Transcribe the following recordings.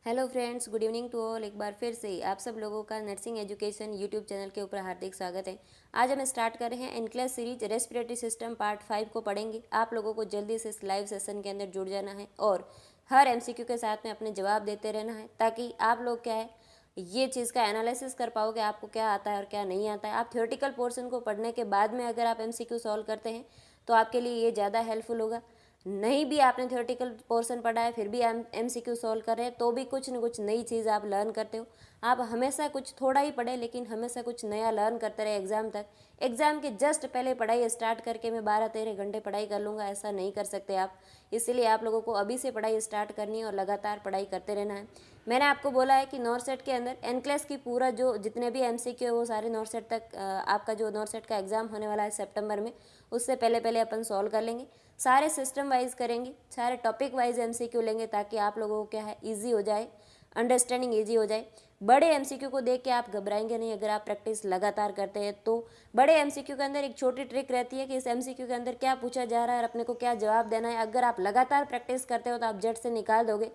Hello friends, good evening to all. एक बार फिर से आप सब लोगों का नर्सिंग एजुकेशन यूट्यूब चैनल के ऊपर हार्दिक स्वागत है। आज हम स्टार्ट कर रहे हैं एनक्लेस सीरीज रेस्पिरेटरी सिस्टम पार्ट 5 को पढ़ेंगे। आप लोगों को जल्दी से इस लाइव सेशन के अंदर जुड़ जाना है और हर एमसीक्यू के साथ में अपने जवाब देते रहना है, ताकि आप लोग क्या है ये चीज़ का एनालिसिस कर पाओगे, आपको क्या आता है और क्या नहीं आता है। आप थ्योरेटिकल पोर्शन को पढ़ने के बाद में अगर आप एमसीक्यू सॉल्व करते हैं तो आपके लिए ये ज़्यादा हेल्पफुल होगा। नहीं भी आपने थ्योरेटिकल पोर्शन पढ़ा है फिर भी एमसीक्यू सॉल्व कर रहे हैं तो भी कुछ न कुछ नई चीज़ आप लर्न करते हो। आप हमेशा कुछ थोड़ा ही पढ़े लेकिन हमेशा कुछ नया लर्न करते रहे एग्जाम तक। एग्जाम के जस्ट पहले पढ़ाई स्टार्ट करके मैं 12-13 घंटे पढ़ाई कर लूँगा, ऐसा नहीं कर सकते आप। इसीलिए आप लोगों को अभी से पढ़ाई स्टार्ट करनी है और लगातार पढ़ाई करते रहना है। मैंने आपको बोला है कि नॉर्सेट के अंदर एनक्लेस की पूरा जो जितने भी एमसीक्यू है वो सारे नॉर्सेट तक आपका जो नॉर्सेट का एग्ज़ाम होने वाला है सितंबर में, उससे पहले पहले अपन सॉल्व कर लेंगे। सारे सिस्टम वाइज करेंगे, सारे टॉपिक वाइज एमसीक्यू लेंगे, ताकि आप लोगों को क्या है ईजी हो जाए, अंडरस्टैंडिंग ईजी हो जाए। बड़े एमसीक्यू को देख के आप घबराएंगे नहीं अगर आप प्रैक्टिस लगातार करते हैं तो। बड़े एमसीक्यू के अंदर एक छोटी ट्रिक रहती है कि इस एमसीक्यू के अंदर क्या पूछा जा रहा है और अपने को क्या जवाब देना है। अगर आप लगातार प्रैक्टिस करते हो तो आप झट से निकाल दोगे।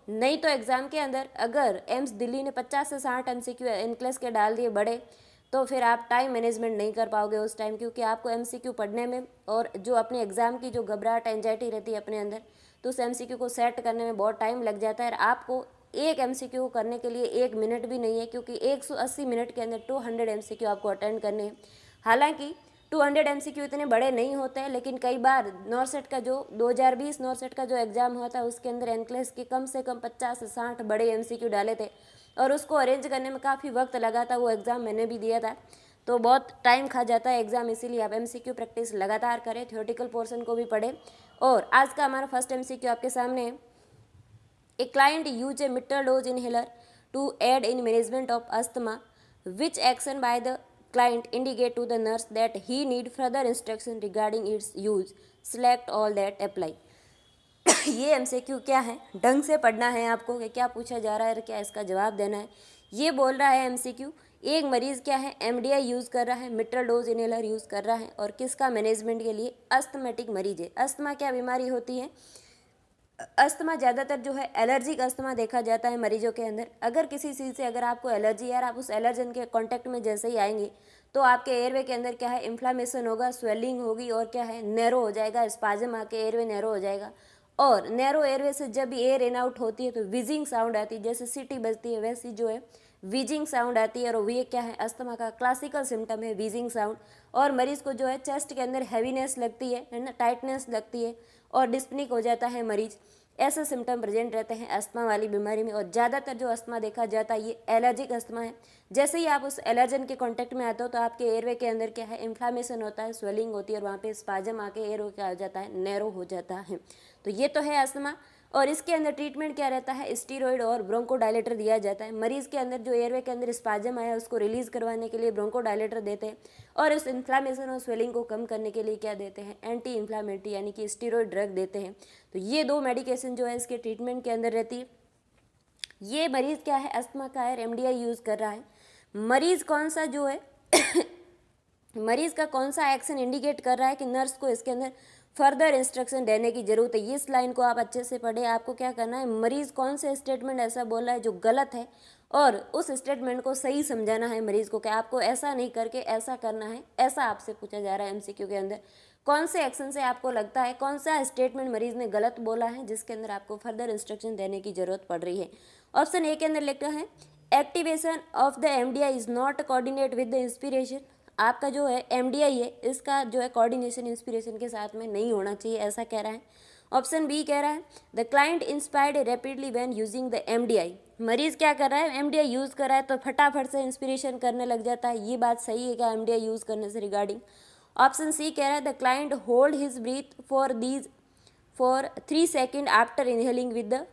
नहीं तो एग्ज़ाम के अंदर अगर एम्स दिल्ली ने 50 से 60 एमसीक्यू एनक्लेस के डाल दिए बड़े, तो फिर आप टाइम मैनेजमेंट नहीं कर पाओगे उस टाइम, क्योंकि आपको एमसीक्यू पढ़ने में और जो अपने एग्ज़ाम की जो घबराहट एंजाइटी रहती है अपने अंदर, तो उस एमसीक्यू को सेट करने में बहुत टाइम लग जाता है। और आपको एक एमसीक्यू को करने के लिए 1 मिनट भी नहीं है, क्योंकि 180 मिनट के अंदर 200 एमसीक्यू आपको अटेंड करने हैं। हालांकि 200 एमसीक्यू इतने बड़े नहीं होते हैं, लेकिन कई बार नॉर्सेट का जो 2020 नॉर्सेट का जो एग्ज़ाम हुआ था उसके अंदर एनक्लेस के कम से कम 50 से 60 बड़े एमसीक्यू डाले थे और उसको अरेंज करने में काफ़ी वक्त लगा था। वो एग्ज़ाम मैंने भी दिया था, तो बहुत टाइम खा जाता है एग्ज़ाम। इसीलिए आप एमसीक्यू प्रैक्टिस लगातार करें, थ्योरेटिकल पोर्शन को भी पढ़ें। और आज का हमारा फर्स्ट एमसीक्यू आपके सामने है। A client used a metered dose inhaler to aid in management of asthma. Which action by the client indicate to the nurse that he need further instruction regarding its use? Select all that apply. ये MCQ क्या है, ढंग से पढ़ना है आपको कि क्या पूछा जा रहा है और क्या इसका जवाब देना है। ये बोल रहा है एमसीक्यू, एक मरीज़ क्या है एमडीआई यूज़ कर रहा है, मिट्रल डोज इनहेलर यूज़ कर रहा है, और किसका मैनेजमेंट के लिए, अस्थमेटिक मरीज है। अस्थमा क्या बीमारी होती है, अस्थमा ज़्यादातर जो है एलर्जिक अस्थमा देखा जाता है मरीजों के अंदर। अगर किसी चीज़ से अगर आपको एलर्जी है और आप उस एलर्जन के कांटेक्ट में जैसे ही आएंगे तो आपके एयरवे के अंदर क्या है इन्फ्लामेशन होगा, स्वेलिंग होगी और क्या है नैरो हो जाएगा, स्पाजम आके एयरवे नैरो हो जाएगा। और नैरो एयरवे से जब एयर इन आउट होती है तो विजिंग साउंड आती है, जैसे सीटी बजती है वैसी जो है विजिंग साउंड आती है। और ये क्या है अस्थमा का क्लासिकल सिम्टम है विजिंग साउंड। और मरीज़ को जो है चेस्ट के अंदर हैवीनेस लगती है ना, टाइटनेस लगती है और डिस्पनिक हो जाता है मरीज़। ऐसे सिम्टम प्रेजेंट रहते हैं अस्थमा वाली बीमारी में। और ज़्यादातर जो अस्थमा देखा जाता है ये एलर्जिक अस्थमा है। जैसे ही आप उस एलर्जन के कांटेक्ट में आते हो तो आपके एयरवे के अंदर क्या है इन्फ्लामेशन होता है, स्वेलिंग होती है और वहाँ पे स्पाजम आके एयरवे क्या हो जाता है, नैरो हो जाता है। तो ये तो है अस्थमा। और इसके अंदर ट्रीटमेंट क्या रहता है, स्टीरॉयड और ब्रोंकोडायलेटर दिया जाता है। मरीज़ के अंदर जो एयरवे के अंदर स्पाजम आया उसको रिलीज़ करवाने के लिए ब्रोंकोडायलेटर देते हैं, और उस इन्फ्लामेशन और स्वेलिंग को कम करने के लिए क्या देते हैं, एंटी इन्फ्लामेटरी यानी कि स्टीरॉयड ड्रग देते हैं। तो ये दो मेडिकेशन जो है इसके ट्रीटमेंट के अंदर रहती है। ये मरीज़ क्या है अस्थमा का है, एमडीआई यूज़ कर रहा है। मरीज़ कौन सा जो है मरीज़ का कौन सा एक्शन इंडिकेट कर रहा है कि नर्स को इसके अंदर फर्दर इंस्ट्रक्शन देने की ज़रूरत है। इस लाइन को आप अच्छे से पढ़े। आपको क्या करना है, मरीज़ कौन से स्टेटमेंट ऐसा बोल रहा है जो गलत है और उस स्टेटमेंट को सही समझाना है मरीज़ को कि आपको ऐसा नहीं करके ऐसा करना है। ऐसा आपसे पूछा जा रहा है एमसीक्यू के अंदर। कौन से एक्शन से आपको लगता है कौन सा स्टेटमेंट मरीज़ ने गलत बोला है जिसके अंदर आपको फर्दर इंस्ट्रक्शन देने की ज़रूरत पड़ रही है। ऑप्शन ए के अंदर लिखा है activation of the MDI is not coordinate with the inspiration. आपका जो है एमडीआई है इसका जो है कोऑर्डिनेशन इंस्पिरेशन के साथ में नहीं होना चाहिए, ऐसा कह रहा है। ऑप्शन बी कह रहा है the client inspired rapidly when using the MDI. मरीज़ क्या कर रहा है, एमडीआई यूज़ कर रहा है तो फटाफट से इंस्पिरेशन करने लग जाता है। ये बात सही है क्या एमडीआई यूज़ करने से रिगार्डिंग। ऑप्शन सी कह रहा है the client hold his breath for 3 second after inhaling with the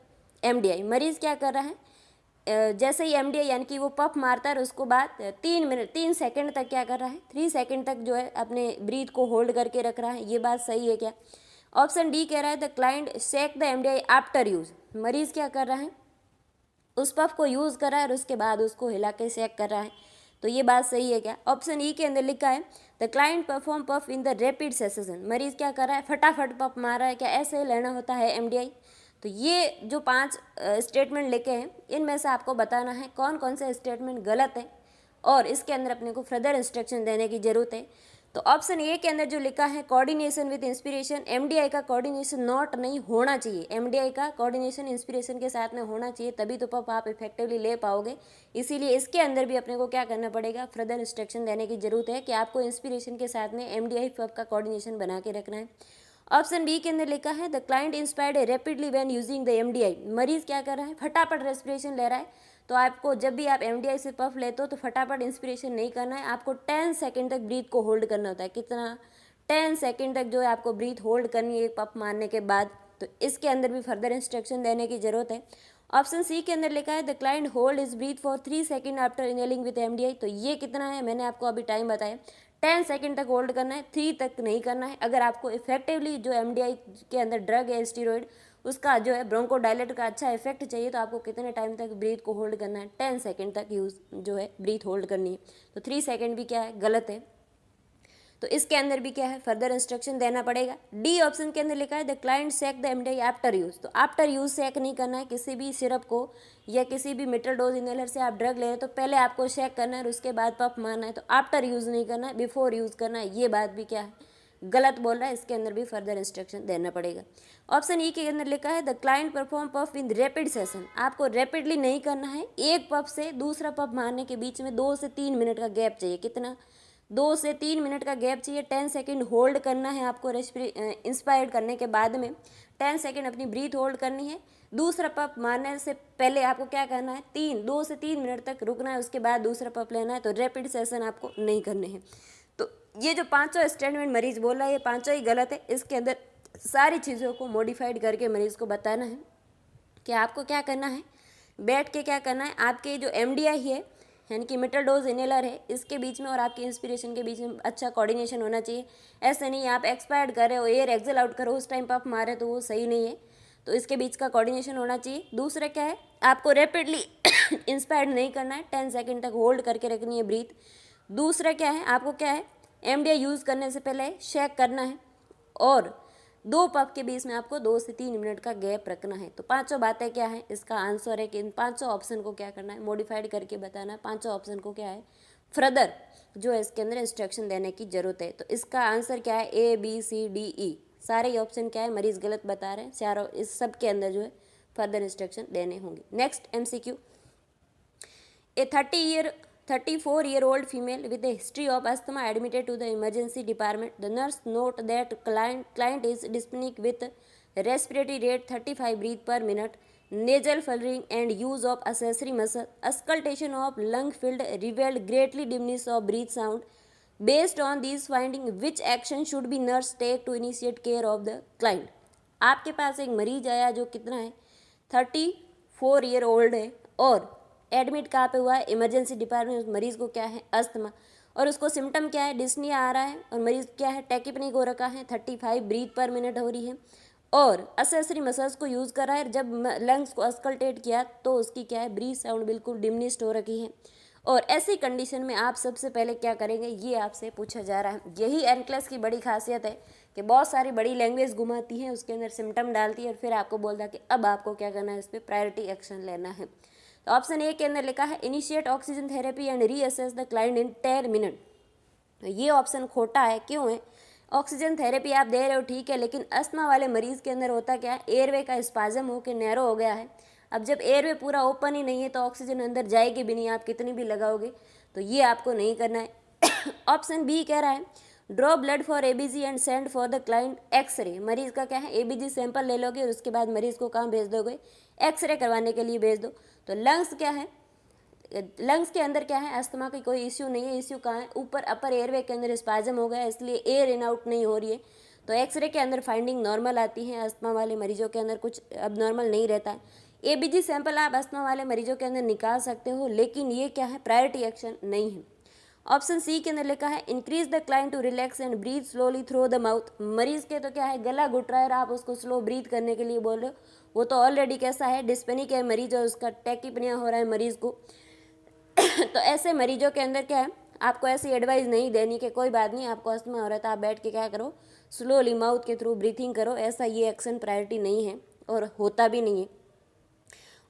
MDI. मरीज़ क्या कर रहा है जैसे ही एमडीआई यानी कि वो पफ मारता है और उसको बाद 3 सेकंड तक क्या कर रहा है, 3 सेकंड तक जो है अपने ब्रीथ को होल्ड करके रख रहा है। ये बात सही है क्या। ऑप्शन डी कह रहा है the client shake the MDI after use. मरीज़ क्या कर रहा है उस पफ को यूज़ कर रहा है और उसके बाद उसको हिला के शेक कर रहा है। तो ये बात सही है क्या। ऑप्शन ई के अंदर लिखा है the client perform puff in the rapid cessation. मरीज़ क्या कर रहा है फटाफट पफ मार रहा है, क्या ऐसे लेना होता है एमडीआई। तो ये जो 5 स्टेटमेंट लेके हैं, इनमें से आपको बताना है कौन कौन से स्टेटमेंट गलत है और इसके अंदर अपने को फर्दर इंस्ट्रक्शन देने की ज़रूरत है। तो ऑप्शन ए के अंदर जो लिखा है कोऑर्डिनेशन विद इंस्पिरेशन, एमडीआई का कोऑर्डिनेशन नॉट नहीं होना चाहिए, एमडीआई का कोऑर्डिनेशन इंस्पिरेशन के साथ में होना चाहिए, तभी तो पफ आप इफेक्टिवली ले पाओगे। इसीलिए इसके अंदर भी अपने को क्या करना पड़ेगा, फर्दर इंस्ट्रक्शन देने की जरूरत है कि आपको इंस्पिरेशन के साथ में एमडीआई पफ का कोऑर्डिनेशन बना के रखना है। ऑप्शन बी के अंदर लिखा है the client inspired rapidly when using the MDI, मरीज क्या कर रहा है, फटाफट रेस्पिरेशन ले रहा है। तो आपको जब भी आप एमडीआई से पफ लेते हो तो फटाफट इंस्पिरेशन नहीं करना है, आपको 10 सेकंड तक ब्रीथ को होल्ड करना होता है। कितना, 10 सेकंड तक जो है आपको ब्रीथ होल्ड करनी है एक पफ मारने के बाद। तो इसके अंदर भी फर्दर इंस्ट्रक्शन देने की जरूरत है। ऑप्शन सी के अंदर लिखा है the client hold is breath for 3 second after inhaling with MDI, तो ये कितना है, मैंने आपको अभी टाइम बताया, 10 सेकंड तक होल्ड करना है, 3 तक नहीं करना है। अगर आपको इफेक्टिवली जो एमडीआई के अंदर ड्रग है स्टीरॉयड, उसका जो है ब्रोंकोडायलेटर का अच्छा इफेक्ट चाहिए, तो आपको कितने टाइम तक ब्रीथ को होल्ड करना है, 10 सेकंड तक यूज जो है ब्रीथ होल्ड करनी है। तो 3 सेकंड भी क्या है, गलत है। तो इसके अंदर भी क्या है, फर्दर इंस्ट्रक्शन देना पड़ेगा। डी ऑप्शन के अंदर लिखा है the client shake the MDI after use, तो आफ्टर यूज सेक नहीं करना है। किसी भी सिरप को या किसी भी मिडल डोज इनहेलर से आप ड्रग ले रहे हैं तो पहले आपको शेक करना है और उसके बाद पफ मारना है। तो आफ्टर यूज नहीं करना है, बिफोर यूज करना है। ये बात भी क्या है, गलत बोल रहा है, इसके अंदर भी फर्दर इंस्ट्रक्शन देना पड़ेगा। ऑप्शन ई के अंदर लिखा है the client perform puff in rapid session, आपको रैपिडली नहीं करना है, एक पफ से दूसरा पफ मारने के बीच में 2 से 3 मिनट का गैप चाहिए। कितना, 2 से 3 मिनट का गैप चाहिए। 10 सेकंड होल्ड करना है आपको, इंस्पायर्ड करने के बाद में 10 सेकंड अपनी ब्रीथ होल्ड करनी है। दूसरा पफ मारने से पहले आपको क्या करना है, 2 से 3 मिनट तक रुकना है, उसके बाद दूसरा पफ लेना है। तो रैपिड सेशन आपको नहीं करने हैं। तो ये जो 5 स्टेटमेंट मरीज बोल रहा है, ये 5 ही गलत है। इसके अंदर सारी चीज़ों को मॉडिफाइड करके मरीज़ को बताना है कि आपको क्या करना है, बैठ के क्या करना है, आपके जो एमडीआई है यानी कि मिडल डोज इनहेलर है, इसके बीच में और आपकी इंस्पिरेशन के बीच में अच्छा कोऑर्डिनेशन होना चाहिए। ऐसे नहीं आप एक्सपायर्ड कर रहे हो, एयर एक्सेल आउट करो, उस टाइम पफ मारे तो वो सही नहीं है। तो इसके बीच का कोऑर्डिनेशन होना चाहिए। दूसरा क्या है, आपको रैपिडली इंस्पायर्ड नहीं करना है, 10 सेकंड तक होल्ड करके रखनी है ब्रीथ। दूसरा क्या है, आपको क्या है, एमडीआई यूज़ करने से पहले शेक करना है और 2 पफ के बीच में आपको 2 से 3 मिनट का गैप रखना है। तो 5 बातें क्या है, इसका आंसर है कि इन 5 ऑप्शन को क्या करना है, मॉडिफाइड करके बताना है। 5 ऑप्शन को क्या है, फर्दर जो है इसके अंदर इंस्ट्रक्शन देने की जरूरत है। तो इसका आंसर क्या है, A B C D E, सारे ही ऑप्शन क्या है, मरीज गलत बता रहे हैं। चारों इस सब के अंदर जो है फर्दर इंस्ट्रक्शन देने होंगे। Next MCQ, A 34-year-old female with a history of asthma admitted to the emergency department. The nurse note that client is dyspneic with respiratory rate 35 breath per minute, nasal fluttering and use of accessory muscle. Auscultation of lung field revealed greatly dimness of breath sound. Based on these findings, which action should be nurse take to initiate care of the client? आपके पास एक मरीज आया जो कितना है, 34 year old है और admit कहाँ पे हुआ है, इमरजेंसी डिपार्टमेंट। मरीज़ को क्या है, अस्थमा, और उसको सिम्टम क्या है, डिस्निया आ रहा है और मरीज़ क्या है, टैकिपनिक हो रखा है, 35 ब्रीथ पर मिनट हो रही है और असेसरी मसल्स को यूज़ कर रहा है। जब लंग्स को अस्कल्टेट किया तो उसकी क्या है, ब्रीथ साउंड बिल्कुल डिमिनिश्ड हो रखी है। और ऐसी कंडीशन में आप सबसे पहले क्या करेंगे, ये आपसे पूछा जा रहा है। यही एनक्लेस की बड़ी खासियत है कि बहुत सारी बड़ी लैंग्वेज घुमाती है, उसके अंदर सिम्टम डालती है और फिर आपको बोलता है कि अब आपको क्या करना है, इस पर प्रायोरिटी एक्शन लेना है। तो ऑप्शन ए के अंदर लिखा है initiate oxygen therapy and reassess the client in 10 minute. तो ये ऑप्शन खोटा है, क्यों है, ऑक्सीजन थेरेपी आप दे रहे हो ठीक है, लेकिन अस्थमा वाले मरीज़ के अंदर होता क्या है, एयरवे का स्पाजम होकर नैरो हो गया है। अब जब एयरवे पूरा ओपन ही नहीं है तो ऑक्सीजन अंदर जाएगी भी नहीं, आप कितनी भी लगाओगे। तो ये आपको नहीं करना है। ऑप्शन बी कह रहा है draw blood for ABG and send for the client X ray. मरीज़ का क्या है, एबीजी सैंपल ले लोगे और उसके बाद मरीज़ को कहाँ भेज दोगे, एक्सरे करवाने के लिए भेज दो। तो लंग्स क्या है, लंग्स के अंदर क्या है, अस्थमा की कोई इश्यू नहीं है। इश्यू कहाँ है, ऊपर अपर एयरवे के अंदर स्पाजम हो गया इसलिए एयर इन आउट नहीं हो रही है। तो एक्सरे के अंदर फाइंडिंग नॉर्मल आती है, अस्थमा वाले मरीजों के अंदर कुछ अब नॉर्मल नहीं रहता है। एबीजी सैंपल आप अस्थमा वाले मरीजों के अंदर निकाल सकते हो, लेकिन ये क्या है, प्रायोरिटी एक्शन नहीं है। ऑप्शन सी के अंदर लिखा है increase the client to relax and breathe slowly through the mouth. मरीज के तो क्या है, गला घुट रहा है और आप उसको स्लो ब्रीथ करने के लिए बोल रहे हो, वो तो ऑलरेडी कैसा है, डिस्पेनिक है मरीज और उसका टैकिपनिया हो रहा है मरीज को। तो ऐसे मरीजों के अंदर क्या है, आपको ऐसी एडवाइस नहीं देनी कि कोई बात नहीं आपको अस्थमा हो रहा है तो आप बैठ के क्या करो, स्लोली माउथ के थ्रू ब्रीथिंग करो, ऐसा ये एक्शन प्रायोरिटी नहीं है। और होता भी नहीं है।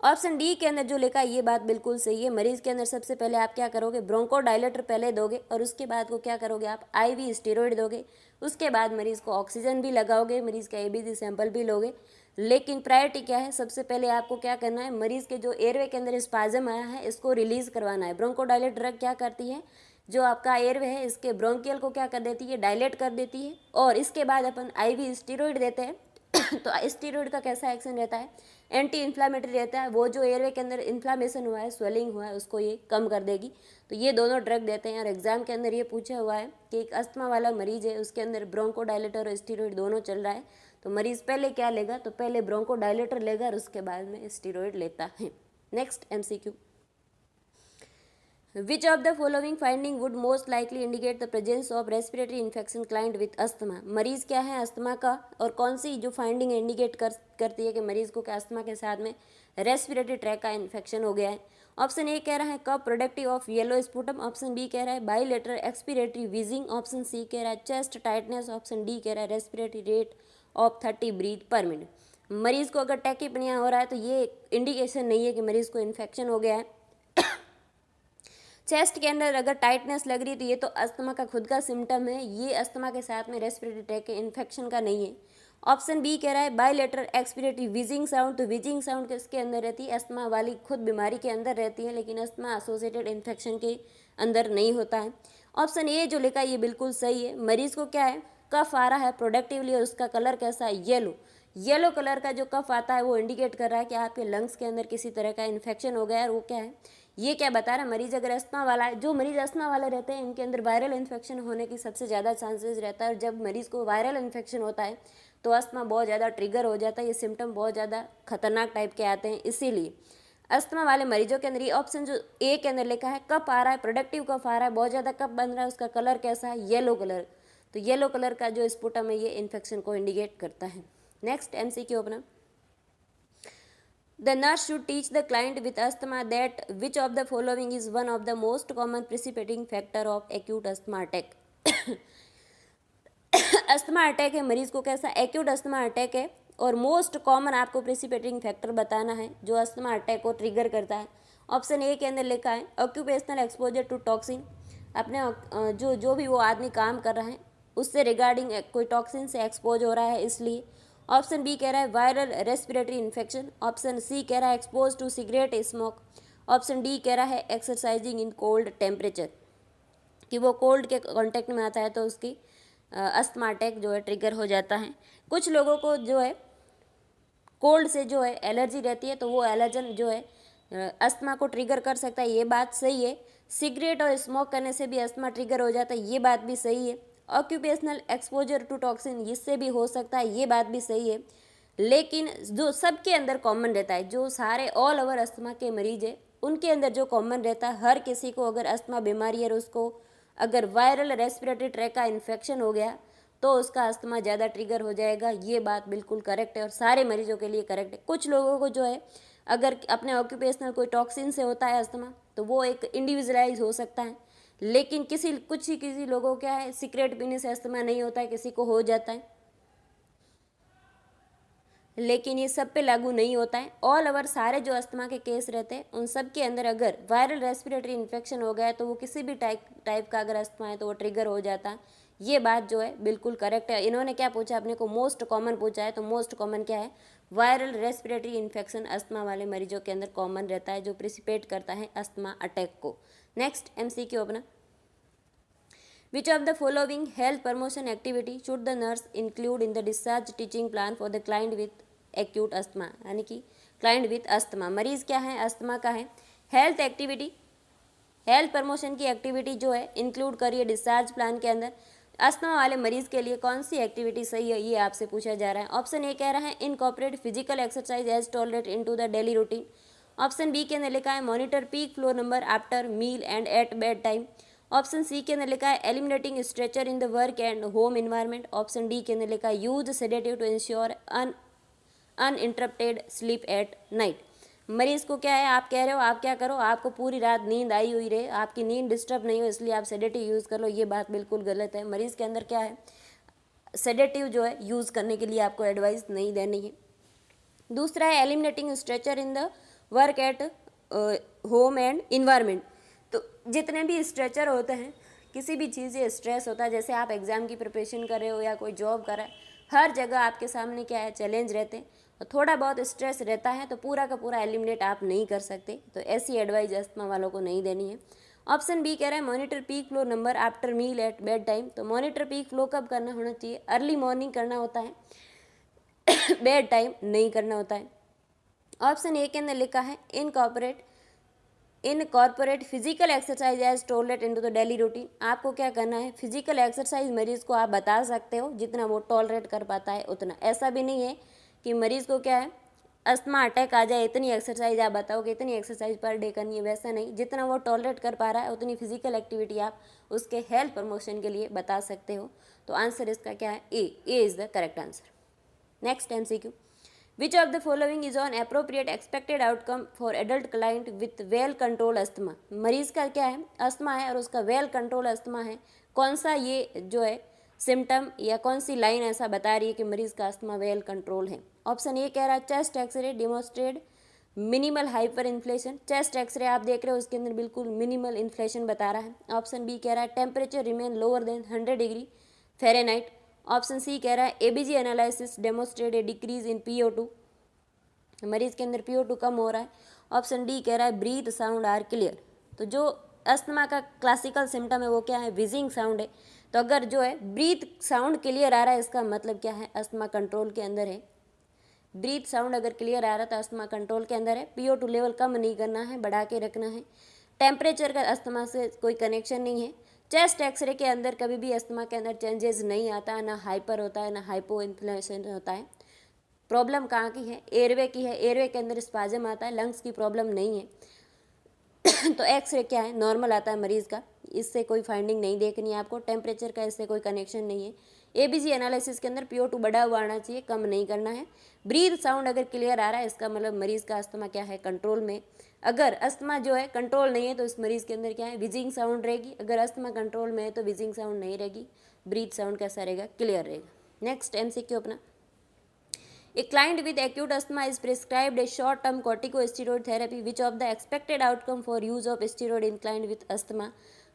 ऑप्शन डी के अंदर जो लिखा है ये बात बिल्कुल सही है। मरीज के अंदर सबसे पहले आप क्या करोगे, ब्रोंकोडायलेटर पहले दोगे और उसके बाद को क्या करोगे, आप आईवी स्टेरॉइड दोगे। उसके बाद मरीज को ऑक्सीजन भी लगाओगे, मरीज का एबीसी सैंपल भी लोगे। लेकिन प्रायोरिटी क्या है, सबसे पहले आपको क्या करना है, मरीज के जो एयरवे के अंदर स्पाज्म आया है इसको रिलीज करवाना है। ब्रोंकोडायलेटर ड्रग क्या करती है, जो आपका एयरवे है इसके ब्रोंकियल को क्या कर देती है, डायलेट कर देती है। और इसके बाद अपन आईवी स्टेरॉइड देते हैं तो स्टेरॉइड का कैसा एक्शन रहता है, एंटी इन्फ्लामेटरी रहता है। वो जो एयरवे के अंदर इन्फ्लामेशन हुआ है, स्वेलिंग हुआ है, उसको ये कम कर देगी। तो ये दोनों ड्रग देते हैं। और एग्जाम के अंदर ये पूछा हुआ है कि एक अस्थमा वाला मरीज है, उसके अंदर ब्रोंकोडायलेटर और स्टेरॉइड दोनों चल रहा है, तो मरीज पहले क्या लेगा, तो पहले ब्रोंकोडायलेटर लेगा और उसके बाद में स्टेरॉइड लेता है। Next MCQ, Which of the following finding would most likely indicate the presence of respiratory infection client with asthma? मरीज क्या है अस्थमा का, और कौन सी जो फाइंडिंग इंडिकेट करती है कि मरीज को क्या अस्थमा के साथ में रेस्पिरेटरी ट्रैक का इन्फेक्शन हो गया है। ऑप्शन ए कह रहा है cough productive of yellow sputum, option B कह रहा है bilateral expiratory wheezing, option C कह रहा है चेस्ट टाइटनेस, ऑप्शन डी कह रहा है respiratory rate of 30 breath per minute. मरीज को अगर टैकीपनिया हो रहा है तो ये इंडिकेशन नहीं है कि मरीज को इन्फेक्शन हो गया है। चेस्ट के अंदर अगर टाइटनेस लग रही है तो ये तो अस्थमा का खुद का सिम्टम है, ये अस्थमा के साथ में रेस्पिरेटरी ट्रैक के इन्फेक्शन का नहीं है। ऑप्शन बी कह रहा है बायलेटरल एक्सपिरेटरी विजिंग साउंड, तो विजिंग साउंड किसके अंदर रहती है, अस्थमा वाली खुद बीमारी के अंदर रहती है, लेकिन अस्थमा एसोसिएटेड इन्फेक्शन के अंदर नहीं होता है। ऑप्शन ए जो लिखा है ये बिल्कुल सही है। मरीज को क्या है, कफ आ रहा है प्रोडक्टिवली और उसका कलर कैसा है, येलो कलर का जो कफ आता है वो इंडिकेट कर रहा है कि आपके लंग्स के अंदर किसी तरह का इन्फेक्शन हो गया है। और वो क्या है, ये क्या बता रहा है, मरीज अगर अस्थमा वाला है, जो मरीज अस्थमा वाले रहते हैं इनके अंदर वायरल इन्फेक्शन होने की सबसे ज़्यादा चांसेस रहता है। और जब मरीज को वायरल इन्फेक्शन होता है तो अस्थमा बहुत ज़्यादा ट्रिगर हो जाता है, ये सिम्टम बहुत ज़्यादा खतरनाक टाइप के आते हैं। इसीलिए अस्थमा वाले मरीजों के अंदर ये ऑप्शन जो ए के अंदर लिखा है कफ आ रहा है, प्रोडक्टिव कफ आ रहा है, बहुत ज़्यादा कफ बन रहा है, उसका कलर कैसा है, येलो कलर, तो येलो कलर का जो स्पुटम है ये इन्फेक्शन को इंडिकेट करता है। नेक्स्ट MCQ अपना, The nurse should teach the client with asthma that which of the following is one of the most common precipitating factor of acute asthma attack. Asthma attack है, मरीज को कैसा acute asthma attack है और most common आपको प्रिसिपेटिंग factor बताना है जो अस्थमा अटैक को ट्रिगर करता है। ऑप्शन ए के अंदर लिखा है ऑक्यूपेशनल एक्सपोजर टू टॉक्सिन, अपने जो भी वो आदमी काम कर रहा है उससे रिगार्डिंग कोई टॉक्सिन से एक्सपोज हो रहा है इसलिए। ऑप्शन बी कह रहा है viral respiratory infection, option C कह रहा है expose to cigarette smoke, option D कह रहा है एक्सरसाइजिंग इन कोल्ड टेम्परेचर, कि वो कोल्ड के कांटेक्ट में आता है तो उसकी अस्थमा अटैक जो है ट्रिगर हो जाता है। कुछ लोगों को जो है कोल्ड से जो है एलर्जी रहती है तो वो एलर्जन जो है अस्थमा को ट्रिगर कर सकता है, ये बात सही है। सिगरेट और स्मोक करने से भी अस्थमा ट्रिगर हो जाता है, ये बात भी सही है। ऑक्यूपेशनल एक्सपोजर टू टॉक्सिन इससे भी हो सकता है, ये बात भी सही है। लेकिन जो सबके अंदर कॉमन रहता है, जो सारे ऑल ओवर अस्थमा के मरीज है उनके अंदर जो कॉमन रहता है, हर किसी को अगर अस्थमा बीमारी है और उसको अगर वायरल रेस्पिरेटरी ट्रैक का इन्फेक्शन हो गया तो उसका अस्थमा ज़्यादा ट्रिगर हो जाएगा, ये बात बिल्कुल करेक्ट है और सारे मरीजों के लिए करेक्ट है। कुछ लोगों को जो है अगर अपने ऑक्यूपेशनल कोई टॉक्सिन से होता है अस्थमा तो वो एक इंडिविजुअलाइज हो सकता है, लेकिन किसी लोगों को क्या है सिगरेट पीने से अस्थमा नहीं होता है, किसी को हो जाता है, लेकिन ये सब पे लागू नहीं होता है। ऑल ओवर सारे जो अस्थमा के केस रहते हैं उन सब के अंदर अगर वायरल रेस्पिरेटरी इन्फेक्शन हो गया है तो वो किसी भी टाइप का अगर अस्थमा है तो वो ट्रिगर हो जाता है, ये बात जो है बिल्कुल करेक्ट है। इन्होंने क्या पूछा अपने को, मोस्ट कॉमन पूछा है, तो मोस्ट कॉमन क्या है, वायरल रेस्पिरेटरी इन्फेक्शन अस्थमा वाले मरीजों के अंदर कॉमन रहता है जो प्रिसिपेट करता है अस्थमा अटैक को। नेक्स्ट MCQ अपना, Which of the following health promotion activity should the nurse include in the discharge teaching plan for the client with acute asthma, यानी कि client with asthma, मरीज क्या है अस्थमा का है। हेल्थ प्रमोशन की एक्टिविटी जो है इंक्लूड करिए डिस्चार्ज प्लान के अंदर। अस्थमा वाले मरीज के लिए कौन सी एक्टिविटी सही है ये आपसे पूछा जा रहा है। ऑप्शन ए कह रहा है incorporate physical exercise as tolerate into the daily routine, option B के अंदर लिखा है monitor peak flow number after meal and at bed time, option C के अंदर लिखा है eliminating stressor in the work and home environment, option D के अंदर लिखा है use sedative to ensure uninterrupted sleep at night. मरीज को क्या है, आप कह रहे हो आप क्या करो, आपको पूरी रात नींद आई हुई रहे, आपकी नींद डिस्टर्ब नहीं हो इसलिए आप सेडेटिव यूज़ कर लो, ये बात बिल्कुल गलत है। मरीज के अंदर क्या है, सेडेटिव जो है यूज़ करने के लिए आपको एडवाइस नहीं देनी है। दूसरा है eliminating stressor in the work at home and environment. तो जितने भी स्ट्रेचर होते हैं, किसी भी चीज़ ये स्ट्रेस होता है, जैसे आप एग्ज़ाम की प्रिपरेशन कर रहे हो या कोई जॉब कर रहा है, हर जगह आपके सामने क्या है, चैलेंज रहते हैं और थोड़ा बहुत स्ट्रेस रहता है, तो पूरा का पूरा एलिमिनेट आप नहीं कर सकते। तो ऐसी एडवाइस अस्थमा वालों को नहीं देनी है। ऑप्शन बी कह रहा है monitor peak flow number after meal at bed time. तो मॉनिटर पीक फ्लो कब करना होना चाहिए? अर्ली मॉर्निंग करना होता है, बेड टाइम नहीं करना होता है। ऑप्शन ए के अंदर लिखा है incorporate physical exercise as tolerate into the daily routine. आपको क्या करना है, फिजिकल एक्सरसाइज मरीज को आप बता सकते हो जितना वो टॉलरेट कर पाता है उतना। ऐसा भी नहीं है कि मरीज को क्या है, अस्थमा अटैक आ जाए, इतनी एक्सरसाइज आप बताओ कि इतनी एक्सरसाइज पर डे करनी है, वैसा नहीं। जितना वो टॉलरेट कर पा रहा है उतनी फिजिकल एक्टिविटी आप उसके हेल्थ प्रमोशन के लिए बता सकते हो। तो आंसर इसका क्या है? A is the correct answer. Next MCQ, which of the following is on appropriate expected outcome for adult client with well control asthma. मरीज का क्या है, अस्थमा है और उसका वेल कंट्रोल अस्थमा है। कौन सा ये जो है सिम्टम या कौन सी लाइन ऐसा बता रही है कि मरीज का अस्थमा वेल कंट्रोल है? ऑप्शन ए कह रहा है chest X ray demonstrate minimal hyper inflation. Chest X ray आप देख रहे हो उसके अंदर बिल्कुल मिनिमल इन्फ्लेशन बता रहा है। ऑप्शन बी कह रहा है temperature remain lower than 100 degree Fahrenheit. Option C कह रहा है ABG analysis demonstrate a decrease in PO2। मरीज के अंदर PO2 कम हो रहा है। ऑप्शन डी कह रहा है ब्रीथ साउंड आर क्लियर। तो जो अस्थमा का क्लासिकल सिम्टम है वो क्या है, विजिंग साउंड है। तो अगर जो है ब्रीथ साउंड क्लियर आ रहा है, इसका मतलब क्या है, अस्थमा कंट्रोल के अंदर है। ब्रीथ साउंड अगर क्लियर आ रहा है तो अस्थमा कंट्रोल के अंदर है। PO2 लेवल कम नहीं करना है, बढ़ा के रखना है। टेम्परेचर का अस्थमा से कोई कनेक्शन नहीं है। चेस्ट एक्सरे के अंदर कभी भी अस्थमा के अंदर चेंजेस नहीं आता है, ना हाइपर होता है ना हाइपो इन्फ्लेशन होता है। प्रॉब्लम कहाँ की है, एयरवे की है। एयरवे के अंदर स्पाजम आता है, लंग्स की प्रॉब्लम नहीं है। तो एक्सरे क्या है, नॉर्मल आता है मरीज़ का, इससे कोई फाइंडिंग नहीं देखनी है आपको। टेम्परेचर का इससे कोई कनेक्शन नहीं है। एबीजी एनालिसिस के अंदर PO2 बढ़ा हुआ आना चाहिए, कम नहीं करना है। ब्रीथ साउंड अगर क्लियर आ रहा है, इसका मतलब मरीज़ का अस्थमा क्या है, कंट्रोल में। अगर अस्थमा जो है कंट्रोल नहीं है तो इस मरीज़ के अंदर क्या है, विजिंग साउंड रहेगी। अगर अस्थमा कंट्रोल में है तो विजिंग साउंड नहीं रहेगी, ब्रीथ साउंड कैसा रहेगा, क्लियर रहेगा। नेक्स्ट MCQ अपना, A client with acute asthma is prescribed a short-term corticosteroid therapy. Which of the expected outcome for use of steroid in client with asthma?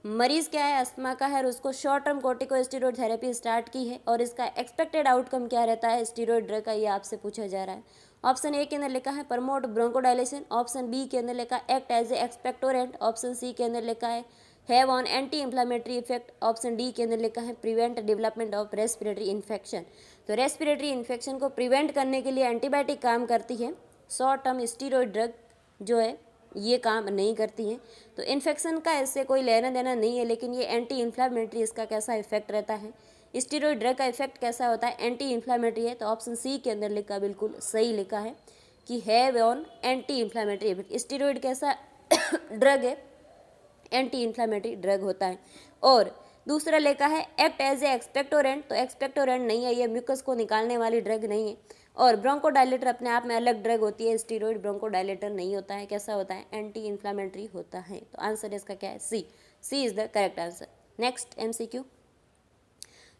मरीज क्या है, asthma का है और उसको short term corticosteroid therapy start की है और इसका एक्सपेक्टेड आउटकम क्या रहता है स्टेरॉइड ड्रग का, ये आपसे पूछा जा रहा है। ऑप्शन ए के अंदर लिखा है प्रमोट ब्रोंकोडायलेशन। ऑप्शन बी के अंदर लिखा है act as a expectorant. Option C के अंदर लिखा है have on anti inflammatory effect. Option D के अंदर लिखा है prevent development of respiratory infection. तो रेस्पिरेटरी इन्फेक्शन को प्रिवेंट करने के लिए एंटीबायोटिक काम करती है, शॉर्ट टर्म स्टीरॉयड ड्रग जो है ये काम नहीं करती हैं। तो इन्फेक्शन का इससे कोई लेना देना नहीं है, लेकिन ये एंटी इन्फ्लामेटरी इसका कैसा इफेक्ट रहता है, स्टीरॉयड ड्रग का इफेक्ट कैसा होता है, एंटी इन्फ्लामेटरी है। तो ऑप्शन सी के अंदर लिखा बिल्कुल सही लिखा है कि have on anti inflammatory effect. Steroid कैसा ड्रग है, एंटी इन्फ्लामेटरी ड्रग होता है। और दूसरा लिखा है एक्ट एज ए एक्सपेक्टोरेंट। तो एक्सपेक्टोरेंट नहीं है, ये म्यूकस को निकालने वाली ड्रग नहीं है। और ब्रोंकोडायलेटर अपने आप में अलग ड्रग होती है, स्टीरॉयड ब्रोंकोडायलेटर नहीं होता है। कैसा होता है, एंटी इन्फ्लामेटरी होता है। तो आंसर इसका क्या है, C is the correct answer. Next MCQ,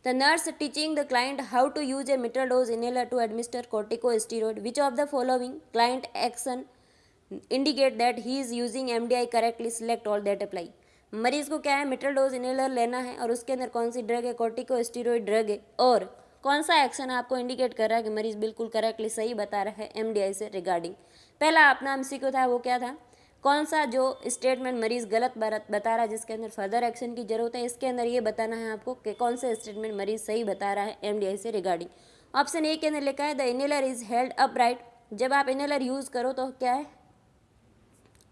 the nurse teaching the client how to use a metered dose inhaler to administer corticosteroid. Which of the following client action indicate that he is using MDI correctly? Select all that apply. मरीज को क्या है, मिटल dose inhaler लेना है और उसके अंदर कौन सी ड्रग है, कॉर्टिकोस्टेरॉइड ड्रग है। और कौन सा एक्शन आपको इंडिकेट कर रहा है कि मरीज बिल्कुल करेक्टली सही बता रहा है MDI से रिगार्डिंग। पहला अपना MCQ था वो क्या था, कौन सा जो स्टेटमेंट मरीज गलत बता रहा है जिसके अंदर फर्दर एक्शन की जरूरत है, इसके अंदर ये बताना है आपको कि कौन सा स्टेटमेंट मरीज सही बता रहा है MDI से रिगार्डिंग। ऑप्शन ए के अंदर लिखा है the inhaler is held upright. जब आप इनहेलर यूज़ करो तो क्या है,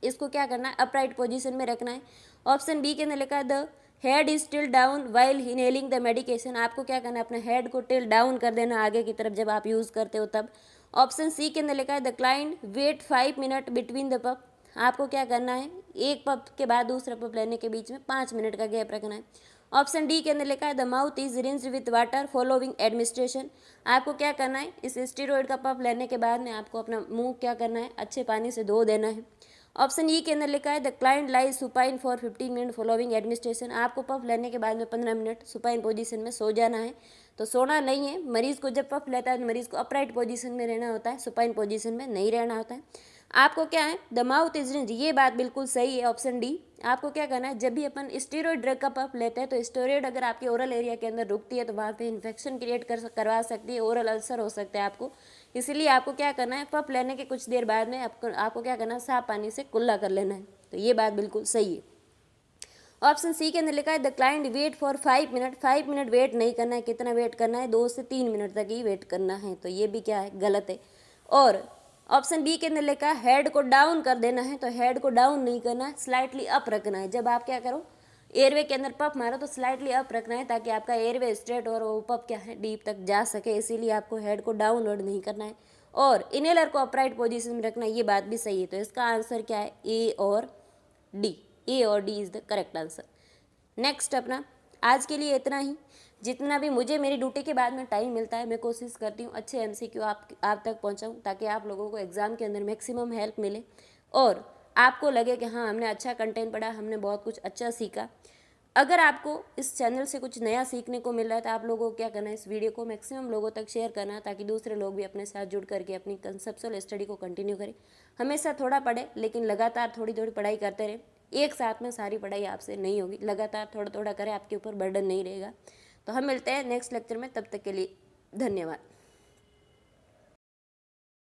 इसको क्या करना है, अपराइट पोजीशन में रखना है। ऑप्शन बी के अंदर लिखा है the head is till down while inhaling the medication. आपको क्या करना है, अपने हेड को टिल डाउन कर देना आगे की तरफ जब आप यूज़ करते हो तब। ऑप्शन सी के अंदर लिखा है the client wait 5 minute between the puff. आपको क्या करना है, एक पप के बाद दूसरा पप लेने के बीच में 5 मिनट का गैप रखना है। ऑप्शन डी के अंदर लिखा है the mouth is rinsed with water following administration. आपको क्या करना है, इस स्टेरॉइड का पप लेने के बाद में आपको अपना मुंह क्या करना है, अच्छे पानी से धो देना है। ऑप्शन ई के अंदर लिखा है the client lies supine for 15 minute following administration. आपको पफ लेने के बाद में 15 मिनट सुपाइन पोजीशन में सो जाना है। तो सोना नहीं है। मरीज़ को जब पफ लेता है तो मरीज़ को अपराइट पोजीशन में रहना होता है, सुपाइन पोजीशन में नहीं रहना होता है। आपको क्या है, द माउथ इज रिंज, ये बात बिल्कुल सही है, ऑप्शन डी। आपको क्या करना है, जब भी अपन स्टेरॉइड ड्रग का पफ लेते हैं तो स्टेरॉइड अगर आपके ओरल एरिया के अंदर रुकती है तो वहाँ पे इन्फेक्शन क्रिएट करवा सकती है, ओरल अल्सर हो सकता है आपको। इसलिए आपको क्या करना है, पफ लेने के कुछ देर बाद में आपको क्या करना है, साफ पानी से कुल्ला कर लेना है। तो ये बात बिल्कुल सही है। ऑप्शन सी के अंदर लिखा है the client wait for 5 minute. 5 minute wait नहीं करना है, कितना वेट करना है, 2 से 3 मिनट तक ही वेट करना है। तो ये भी क्या है, गलत है। और ऑप्शन बी के अंदर लिखा है हेड को डाउन कर देना है, तो हेड को डाउन नहीं करना है, स्लाइटली अप रखना है। जब आप क्या करो, एयरवे के अंदर पफ मारो तो स्लाइटली अप रखना है ताकि आपका एयरवे स्ट्रेट और वो पफ क्या है, डीप तक जा सके। इसीलिए आपको हेड को डाउन लोड नहीं करना है और इनहेलर को अपराइट पोजीशन में रखना है। ये बात भी सही है। तो इसका आंसर क्या है, ए और डी। ए और D is the correct answer. Next अपना आज के लिए इतना ही। जितना भी मुझे मेरी ड्यूटी के बाद में टाइम मिलता है मैं कोशिश करती हूँ अच्छे एमसीक्यू आप तक पहुँचाऊँ ताकि आप लोगों को एग्ज़ाम के अंदर मैक्सिमम हेल्प मिले और आपको लगे कि हाँ हमने अच्छा कंटेंट पढ़ा, हमने बहुत कुछ अच्छा सीखा। अगर आपको इस चैनल से कुछ नया सीखने को मिल रहा है तो आप लोगों को क्या करना है, इस वीडियो को मैक्सिमम लोगों तक शेयर करना है ताकि दूसरे लोग भी अपने साथ जुड़ करके अपनी कंसेप्चुअल स्टडी को कंटिन्यू करें। हमेशा थोड़ा पढ़े लेकिन लगातार थोड़ी थोड़ी पढ़ाई करते रहें। एक साथ में सारी पढ़ाई आपसे नहीं होगी, लगातार थोड़ा थोड़ा करें, आपके ऊपर बर्डन नहीं रहेगा। तो हम मिलते हैं नेक्स्ट लेक्चर में, तब तक के लिए धन्यवाद।